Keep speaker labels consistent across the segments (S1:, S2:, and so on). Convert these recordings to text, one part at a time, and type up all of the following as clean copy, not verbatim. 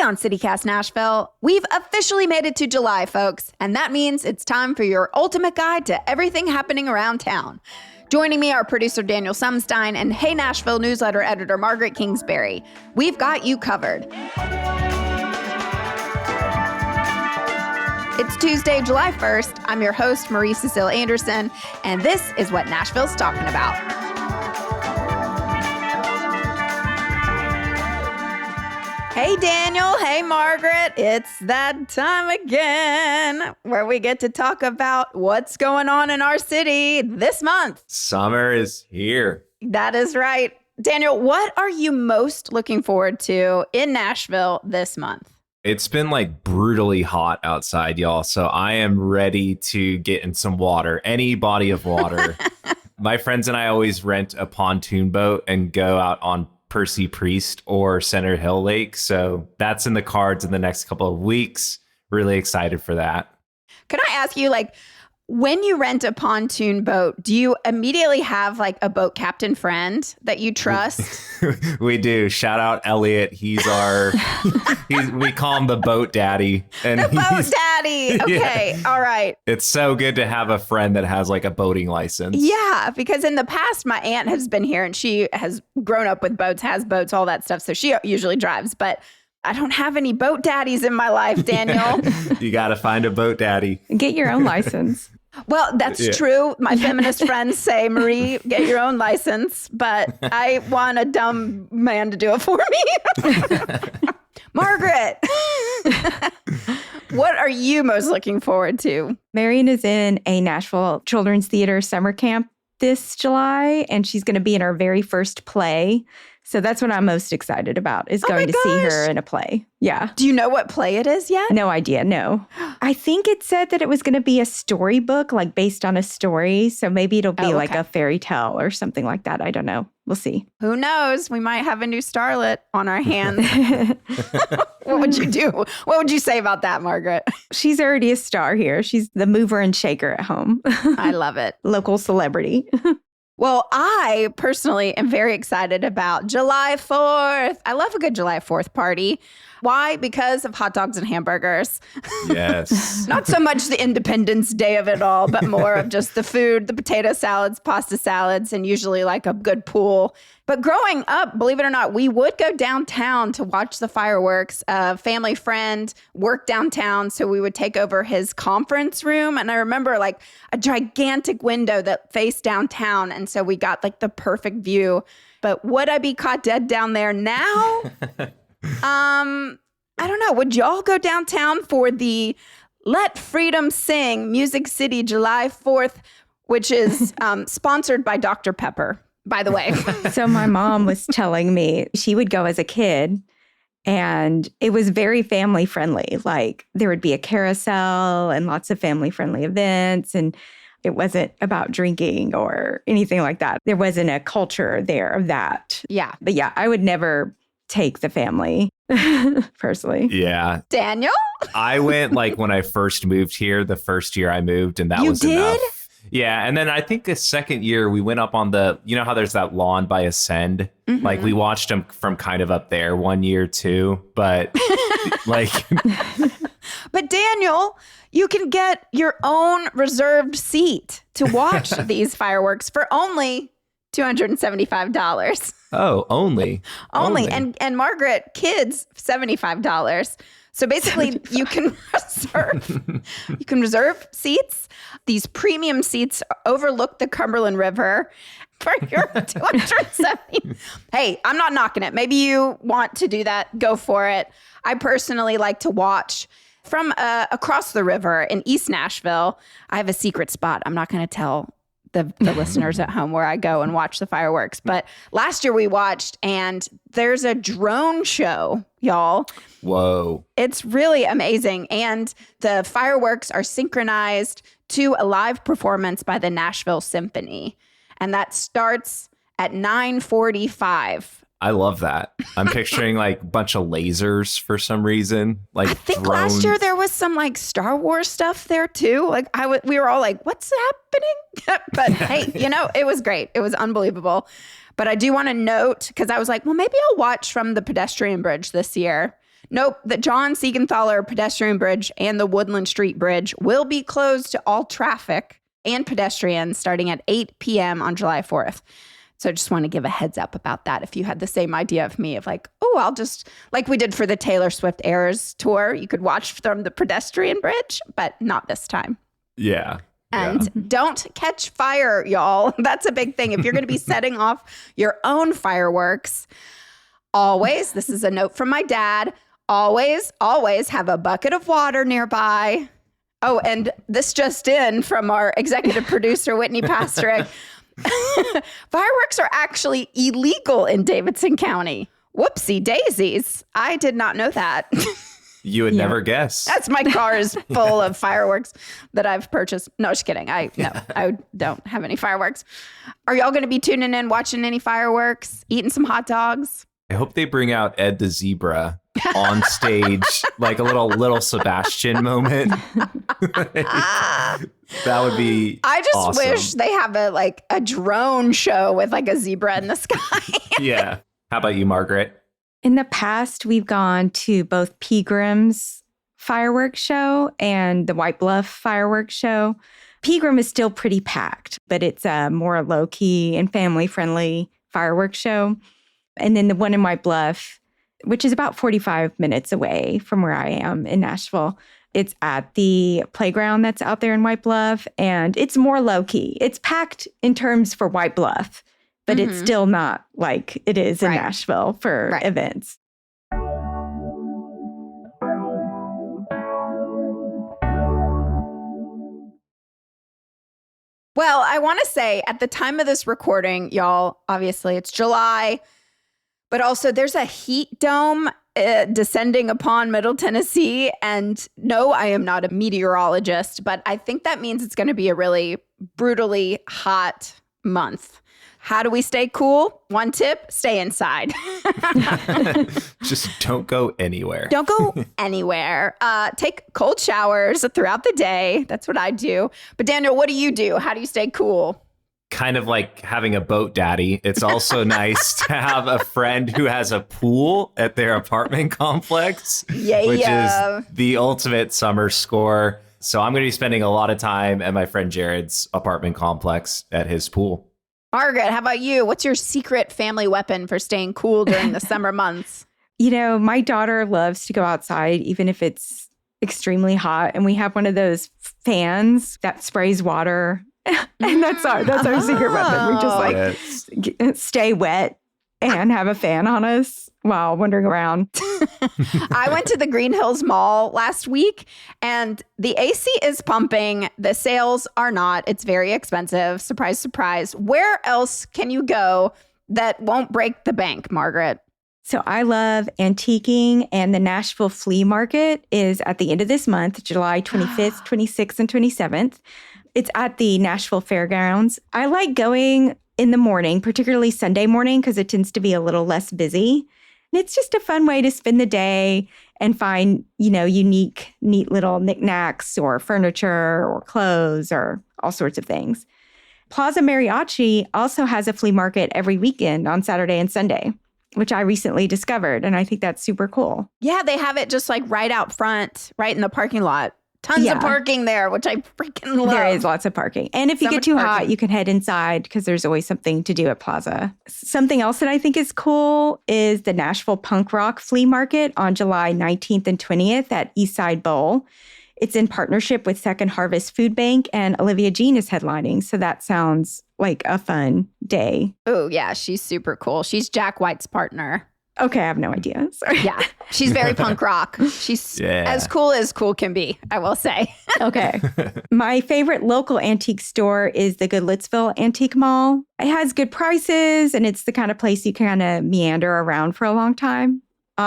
S1: on CityCast Nashville. We've officially made it to July, folks, and that means it's time for your ultimate guide to everything happening around town. Joining me are producer Daniel Sumstine and Hey Nashville newsletter editor Margaret Kingsbury. We've got you covered. It's Tuesday, July 1st. I'm your host, Marie Cecile Anderson, and this is what Nashville's talking about. Hey, Daniel. Hey, Margaret. It's that time again where we get to talk about what's going on in our city this month.
S2: Summer is here.
S1: That is right. Daniel, what are you most looking forward to in Nashville this month?
S2: It's been like brutally hot outside, y'all. So I am ready to get in some water, any body of water. My friends and I always rent a pontoon boat and go out on Percy Priest or Center Hill Lake. So that's in the cards in the next couple of weeks. Really excited for that.
S1: Can I ask you, when you rent a pontoon boat, do you immediately have a boat captain friend that you trust?
S2: We do. Shout out Elliot. He's we call him the boat daddy. And
S1: the boat daddy. Okay. Yeah. All right.
S2: It's so good to have a friend that has a boating license.
S1: Yeah. Because in the past, my aunt has been here and she has grown up with boats, has boats, all that stuff. So she usually drives, but I don't have any boat daddies in my life, Daniel.
S2: You got to find a boat daddy.
S3: Get your own license.
S1: Well, that's true. My feminist friends say, Marie, get your own license, but I want a dumb man to do it for me. Margaret, what are you most looking forward to?
S3: Marion is in a Nashville Children's Theater summer camp this July, and she's going to be in our very first play. So that's what I'm most excited about, is going to see her in a play. Yeah.
S1: Do you know what play it is yet?
S3: No idea. No. I think it said that it was going to be a storybook, based on a story. So maybe it'll be a fairy tale or something like that. I don't know. We'll see.
S1: Who knows? We might have a new starlet on our hands. What would you do? What would you say about that, Margaret?
S3: She's already a star here. She's the mover and shaker at home.
S1: I love it.
S3: Local celebrity.
S1: Well, I personally am very excited about July 4th. I love a good July 4th party. Why? Because of hot dogs and hamburgers.
S2: Yes.
S1: Not so much the Independence Day of it all, but more of just the food, the potato salads, pasta salads, and usually a good pool. But growing up, believe it or not, we would go downtown to watch the fireworks. A family friend worked downtown, so we would take over his conference room. And I remember a gigantic window that faced downtown. And so we got the perfect view. But would I be caught dead down there now? I don't know. Would y'all go downtown for the Let Freedom Sing Music City July 4th, which is sponsored by Dr. Pepper, by the way?
S3: So my mom was telling me she would go as a kid, and it was very family friendly. There would be a carousel and lots of family friendly events, and it wasn't about drinking or anything like that. There wasn't a culture there of that.
S1: Yeah.
S3: But yeah, I would never take the family personally.
S2: Yeah.
S1: Daniel?
S2: I went when I first moved here, the first year I moved, and that was enough. Yeah. And then I think the second year we went up on how there's that lawn by Ascend? Mm-hmm. We watched them from kind of up there one year too. But
S1: But Daniel, you can get your own reserved seat to watch these fireworks for only $275.
S2: Oh, only.
S1: And Margaret, kids, $75. So basically you can reserve seats. These premium seats overlook the Cumberland River for your $270. Hey, I'm not knocking it. Maybe you want to do that. Go for it. I personally like to watch from across the river in East Nashville. I have a secret spot. I'm not going to tell the listeners at home where I go and watch the fireworks. But last year we watched, and there's a drone show, y'all.
S2: Whoa.
S1: It's really amazing. And the fireworks are synchronized to a live performance by the Nashville Symphony. And that starts at 9:45.
S2: I love that. I'm picturing a bunch of lasers for some reason.
S1: I think
S2: drones.
S1: last year there was some Star Wars stuff there too. We were all what's happening? But hey, it was great. It was unbelievable. But I do want to note, because I was maybe I'll watch from the pedestrian bridge this year. Nope, the John Siegenthaler pedestrian bridge and the Woodland Street Bridge will be closed to all traffic and pedestrians starting at 8 p.m. on July 4th. So I just want to give a heads up about that. If you had the same idea of me of like, oh, I'll just, like we did for the Taylor Swift Eras tour, you could watch from the pedestrian bridge, but not this time.
S2: Yeah.
S1: And don't catch fire, y'all. That's a big thing. If you're going to be setting off your own fireworks, always, this is a note from my dad, always have a bucket of water nearby. Oh, and this just in from our executive producer, Whitney Pastrick. Fireworks are actually illegal in Davidson County. Whoopsie daisies. I did not know that.
S2: You would never guess.
S1: That's my car is full of fireworks that I've purchased. No, just kidding. I don't have any fireworks. Are y'all going to be tuning in, watching any fireworks, eating some hot dogs?
S2: I hope they bring out Ed the Zebra on stage, like a little Sebastian moment. That would be
S1: I just
S2: awesome.
S1: wish they have a drone show with like a zebra in the sky.
S2: Yeah. How about you, Margaret?
S3: In the past, we've gone to both Peagram's fireworks show and the White Bluff fireworks show. Pegram is still pretty packed, but it's a more low-key and family-friendly fireworks show. And then the one in White Bluff, which is about 45 minutes away from where I am in Nashville, it's at the playground that's out there in White Bluff, and it's more low-key. It's packed in terms for White Bluff, but it's still not like it is in Nashville for events.
S1: Well, I want to say at the time of this recording, y'all, obviously it's July, but also there's a heat dome descending upon Middle Tennessee. And no, I am not a meteorologist, but I think that means it's going to be a really brutally hot month. How do we stay cool? One tip, stay inside.
S2: Just don't go anywhere.
S1: Don't go anywhere. Take cold showers throughout the day. That's what I do. But Daniel, what do you do? How do you stay cool?
S2: Kind of like having a boat daddy. It's also nice to have a friend who has a pool at their apartment complex, which is the ultimate summer score. So I'm going to be spending a lot of time at my friend Jared's apartment complex at his pool.
S1: Margaret, how about you? What's your secret family weapon for staying cool during the summer months?
S3: You know, my daughter loves to go outside, even if it's extremely hot. And we have one of those fans that sprays water. And that's our secret weapon. We just stay wet and have a fan on us while wandering around.
S1: I went to the Green Hills Mall last week and the AC is pumping. The sales are not. It's very expensive. Surprise, surprise. Where else can you go that won't break the bank, Margaret?
S3: So I love antiquing, and the Nashville Flea Market is at the end of this month, July 25th, 26th, and 27th. It's at the Nashville Fairgrounds. I like going in the morning, particularly Sunday morning, because it tends to be a little less busy. And it's just a fun way to spend the day and find, unique, neat little knickknacks or furniture or clothes or all sorts of things. Plaza Mariachi also has a flea market every weekend on Saturday and Sunday, which I recently discovered. And I think that's super cool.
S1: Yeah, they have it just like right out front, right in the parking lot. Tons of parking there, which I freaking love.
S3: There is lots of parking. And if you get too hot, you can head inside because there's always something to do at Plaza. Something else that I think is cool is the Nashville Punk Rock Flea Market on July 19th and 20th at Eastside Bowl. It's in partnership with Second Harvest Food Bank, and Olivia Jean is headlining. So that sounds like a fun day.
S1: Oh, yeah. She's super cool. She's Jack White's partner.
S3: Okay, I have no idea. Sorry.
S1: Yeah, she's very punk rock. She's as cool can be, I will say.
S3: Okay. My favorite local antique store is the Goodlettsville Antique Mall. It has good prices, and it's the kind of place you kind of meander around for a long time.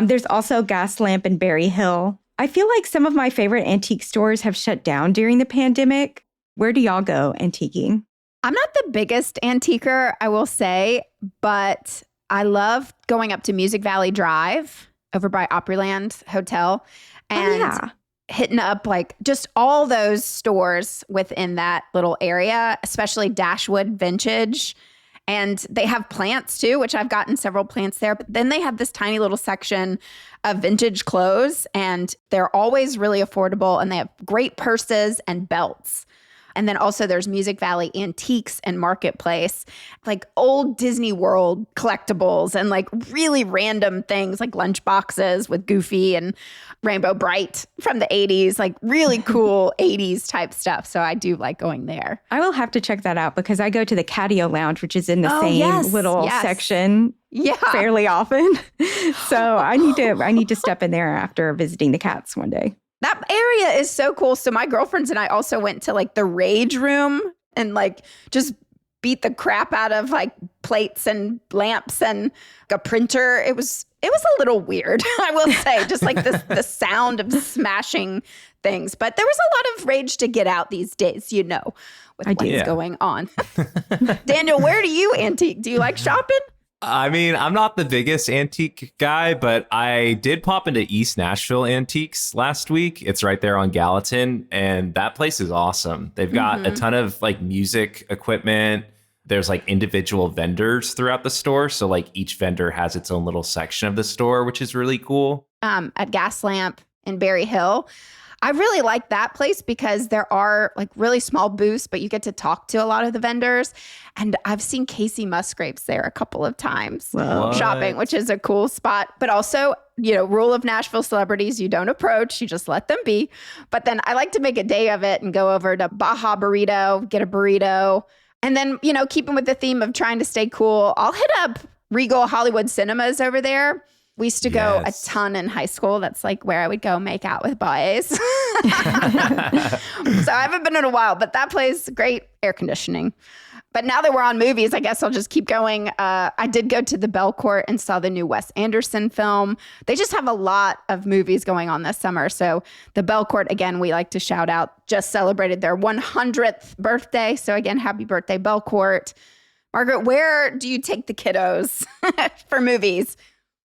S3: There's also Gas Lamp in Berry Hill. I feel like some of my favorite antique stores have shut down during the pandemic. Where do y'all go antiquing?
S1: I'm not the biggest antiquer, I will say, but I love going up to Music Valley Drive over by Opryland Hotel and hitting up like just all those stores within that little area, especially Dashwood Vintage And they have plants too, which I've gotten several plants there. But then they have this tiny little section of vintage clothes, and they're always really affordable. And they have great purses and belts. And then also there's Music Valley Antiques and Marketplace, like old Disney World collectibles and like really random things like lunch boxes with Goofy and Rainbow Bright from the 80s, like really cool 80s type stuff. So I do like going there.
S3: I will have to check that out because I go to the Catio Lounge, which is in the same little section fairly often. So I need to step in there after visiting the cats one day.
S1: That area is so cool. So my girlfriends and I also went to like the Rage Room and like just beat the crap out of like plates and lamps and a printer. It was a little weird, I will say, just like the sound of smashing things. But there was a lot of rage to get out these days, with what's going on. Daniel, where do you antique? Do you like shopping?
S2: I mean, I'm not the biggest antique guy, but I did pop into East Nashville Antiques last week. It's right there on Gallatin, and that place is awesome. They've got a ton of like music equipment. There's like individual vendors throughout the store. So like each vendor has its own little section of the store, which is really cool.
S1: At Gas Lamp in Berry Hill, I really like that place because there are like really small booths, but you get to talk to a lot of the vendors. And I've seen Casey Musgraves there a couple of times shopping, which is a cool spot. But also, rule of Nashville celebrities, you don't approach, you just let them be. But then I like to make a day of it and go over to Baja Burrito, get a burrito. And then, keeping with the theme of trying to stay cool, I'll hit up Regal Hollywood Cinemas over there. We used to go a ton in high school. That's like where I would go make out with boys. So I haven't been in a while, but that place, great air conditioning. But now that we're on movies, I guess I'll just keep going. I did go to the Belcourt and saw the new Wes Anderson film. They just have a lot of movies going on this summer. So the Belcourt, again, we like to shout out, just celebrated their 100th birthday. So again, happy birthday, Belcourt. Margaret, where do you take the kiddos for movies?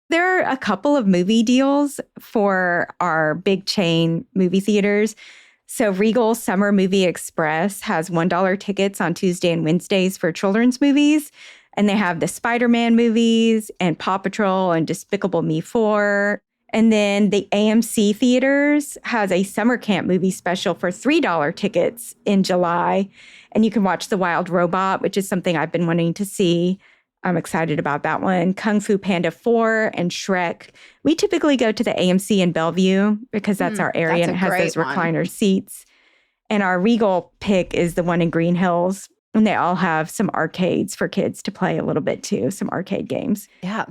S3: There are a couple of movie deals for our big chain movie theaters. So Regal Summer Movie Express has $1 tickets on Tuesday and Wednesdays for children's movies. And they have the Spider-Man movies and Paw Patrol and Despicable Me 4. And then the AMC Theaters has a summer camp movie special for $3 tickets in July. And you can watch The Wild Robot, which is something I've been wanting to see. I'm excited about that one. Kung Fu Panda 4 and Shrek. We typically go to the AMC in Bellevue because that's our area and it has those recliner seats. And our Regal pick is the one in Green Hills. And they all have some arcades for kids to play a little bit too, some arcade games.
S1: Yeah.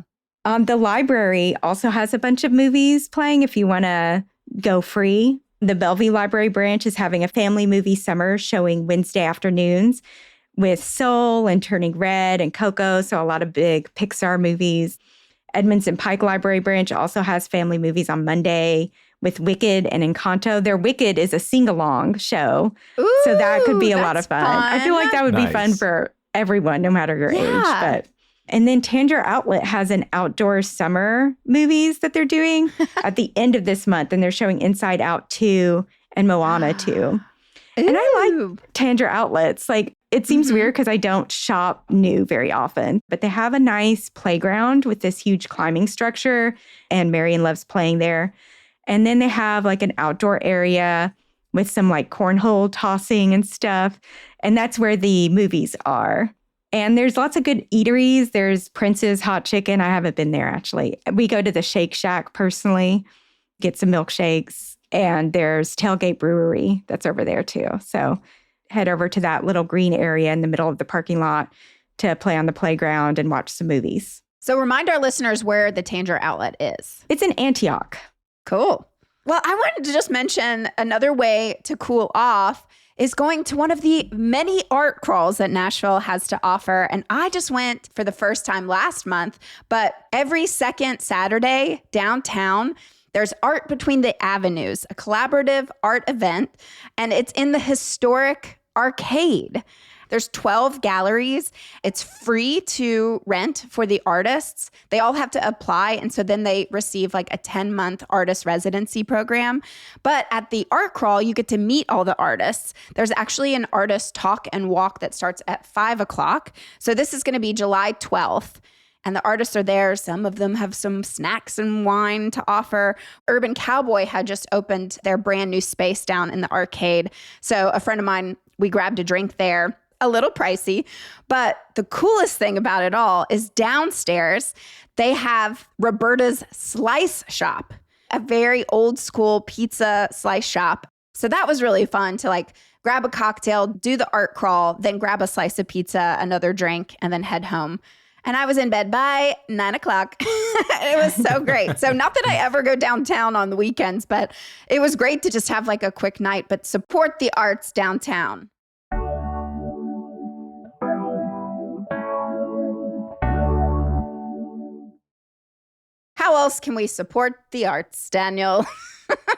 S3: The library also has a bunch of movies playing if you want to go free. The Bellevue Library branch is having a family movie summer showing Wednesday afternoons with Soul and Turning Red and Coco, so a lot of big Pixar movies. Edmondson Pike Library Branch also has family movies on Monday with Wicked and Encanto. Their Wicked is a sing-along show, so that could be a lot of fun. I feel like that would be fun for everyone, no matter your age. And then Tanger Outlet has an outdoor summer movies that they're doing at the end of this month, and they're showing Inside Out 2 and Moana 2. And I like Tanger Outlets. Like, it seems weird because I don't shop new very often, but they have a nice playground with this huge climbing structure, and Marion loves playing there. And then they have like an outdoor area with some like cornhole tossing and stuff. And that's where the movies are. And there's lots of good eateries. There's Prince's Hot Chicken. I haven't been there, actually. We go to the Shake Shack personally, get some milkshakes. And there's Tailgate Brewery that's over there too. So head over to that little green area in the middle of the parking lot to play on the playground and watch some movies.
S1: So remind our listeners where the Tanger Outlet is.
S3: It's in Antioch.
S1: Cool. Well, I wanted to just mention another way to cool off is going to one of the many art crawls that Nashville has to offer. And I just went for the first time last month, but every second Saturday downtown, there's Art Between the Avenues, a collaborative art event, and it's in the historic arcade. There's 12 galleries. It's free to rent for the artists. They all have to apply. And so then they receive like a 10-month artist residency program. But at the art crawl, you get to meet all the artists. There's actually an artist talk and walk that starts at 5 o'clock. So this is going to be July 12th. And the artists are there. Some of them have some snacks and wine to offer. Urban Cowboy had just opened their brand new space down in the arcade. So a friend of mine, we grabbed a drink there. A little pricey. But the coolest thing about it all is downstairs, they have Roberta's Slice Shop, a very old school pizza slice shop. So that was really fun to like grab a cocktail, do the art crawl, then grab a slice of pizza, another drink, and then head home. And I was in bed by 9 o'clock. It was so great. So not that I ever go downtown on the weekends, but it was great to just have like a quick night, but support the arts downtown. How else can we support the arts, Daniel?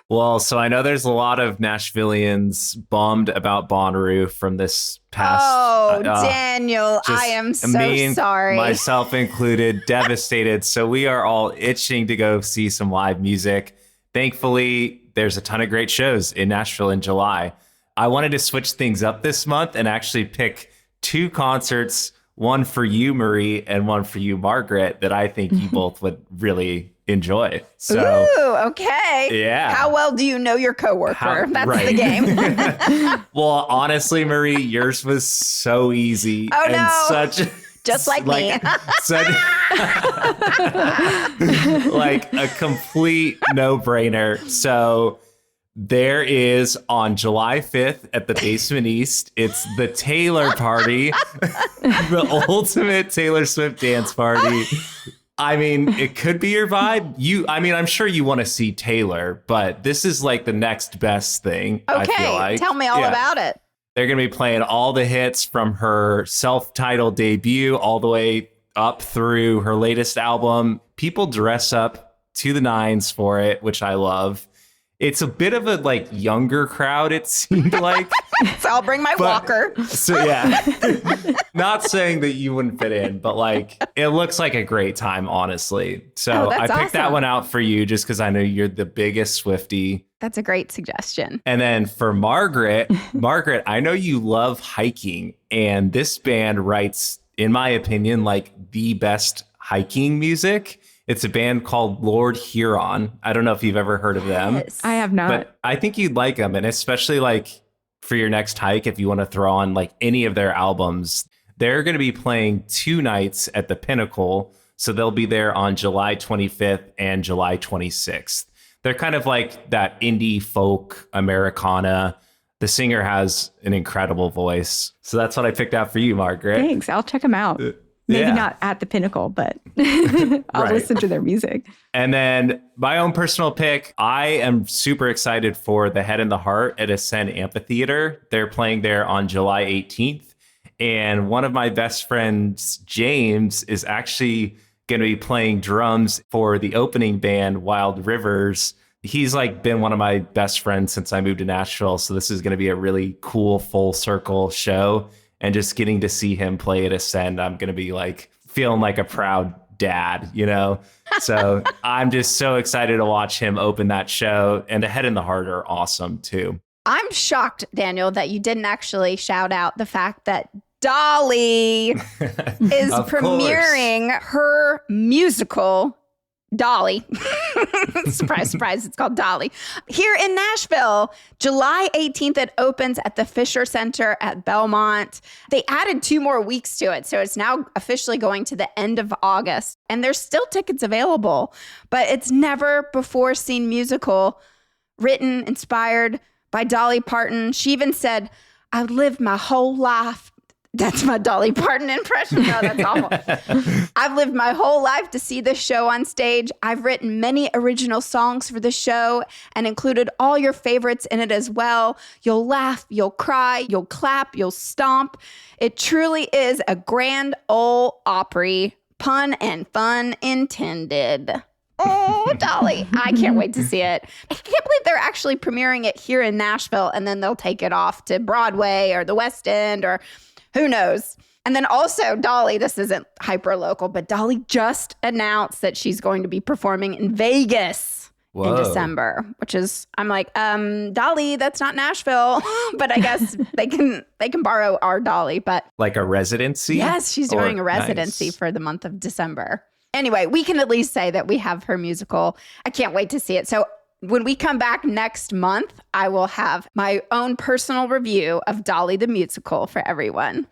S2: Well, so I know there's a lot of Nashvillians bummed about Bonnaroo from this past.
S1: Oh, Daniel, I am so sorry.
S2: Myself included, devastated. So we are all itching to go see some live music. Thankfully, there's a ton of great shows in Nashville in July. I wanted to switch things up this month and actually pick 2 concerts, one for you, Marie, and one for you, Margaret, that I think you both would really enjoy. So,
S1: ooh, okay.
S2: Yeah.
S1: How well do you know your coworker? That's the game.
S2: Well, honestly, Marie, yours was so easy.
S1: Oh,
S2: and
S1: no.
S2: such
S1: just like me.
S2: Such, like a complete no-brainer. So there is on July 5th at the Basement East, it's the Taylor Party, the ultimate Taylor Swift dance party. I mean, it could be your vibe. I'm sure you want to see Taylor, but this is like the next best thing.
S1: Okay,
S2: I feel like.
S1: Tell me all about it.
S2: They're going to be playing all the hits from her self-titled debut all the way up through her latest album. People dress up to the nines for it, which I love. It's a bit of a like younger crowd, it seemed like.
S1: So I'll bring my walker.
S2: So yeah, not saying that you wouldn't fit in, but like it looks like a great time, honestly. So I picked that one out for you just because I know you're the biggest Swiftie.
S1: That's a great suggestion.
S2: And then for Margaret, I know you love hiking, and this band writes, in my opinion, like the best hiking music. It's a band called Lord Huron. I don't know if you've ever heard of them.
S1: Yes.
S3: I have not.
S2: But I think you'd like them. And especially like for your next hike, if you want to throw on like any of their albums, they're going to be playing 2 nights at the Pinnacle. So they'll be there on July 25th and July 26th. They're kind of like that indie folk Americana. The singer has an incredible voice. So that's what I picked out for you, Margaret.
S3: Thanks. I'll check them out. Maybe not at the Pinnacle, but I'll listen to their music.
S2: And then my own personal pick, I am super excited for The Head and the Heart at Ascend Amphitheater. They're playing there on July 18th. And one of my best friends, James, is actually going to be playing drums for the opening band, Wild Rivers. He's like been one of my best friends since I moved to Nashville. So this is going to be a really cool full circle show. And just getting to see him play at Ascend, I'm going to be like feeling like a proud dad, you know? So I'm just so excited to watch him open that show. And The Head and the Heart are awesome too.
S1: I'm shocked, Daniel, that you didn't actually shout out the fact that Dolly is premiering her musical Dolly. Surprise, surprise. It's called Dolly. Here in Nashville, July 18th, it opens at the Fisher Center at Belmont. They added 2 more weeks to it. So it's now officially going to the end of August. And there's still tickets available, but it's never before seen musical written, inspired by Dolly Parton. She even said, I lived my whole life. That's my Dolly Parton impression. No, that's awful. I've lived my whole life to see this show on stage. I've written many original songs for the show and included all your favorites in it as well. You'll laugh, you'll cry, you'll clap, you'll stomp. It truly is a grand ole Opry, pun and fun intended. Oh, Dolly. I can't wait to see it. I can't believe they're actually premiering it here in Nashville, and then they'll take it off to Broadway or the West End or Who knows? And then also Dolly, this isn't hyper local, but Dolly just announced that she's going to be performing in Vegas in December, which is, I'm like, Dolly, that's not Nashville, but I guess they can borrow our Dolly, but
S2: like a residency?
S1: Yes, she's doing a residency for the month of December. Anyway, we can at least say that we have her musical. I can't wait to see it. So when we come back next month, I will have my own personal review of Dolly the Musical for everyone.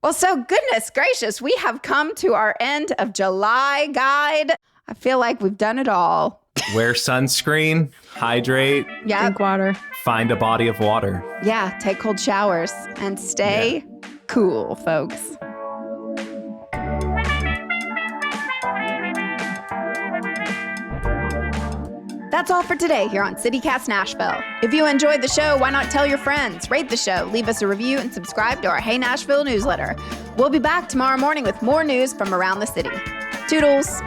S1: Well, so goodness gracious, we have come to our end of July guide. I feel like we've done it all.
S2: Wear sunscreen, hydrate,
S3: Drink water.
S2: find a body of water.
S1: Yeah, take cold showers and stay cool, folks. That's all for today here on CityCast Nashville. If you enjoyed the show, why not tell your friends, rate the show, leave us a review, and subscribe to our Hey Nashville newsletter. We'll be back tomorrow morning with more news from around the city. Toodles.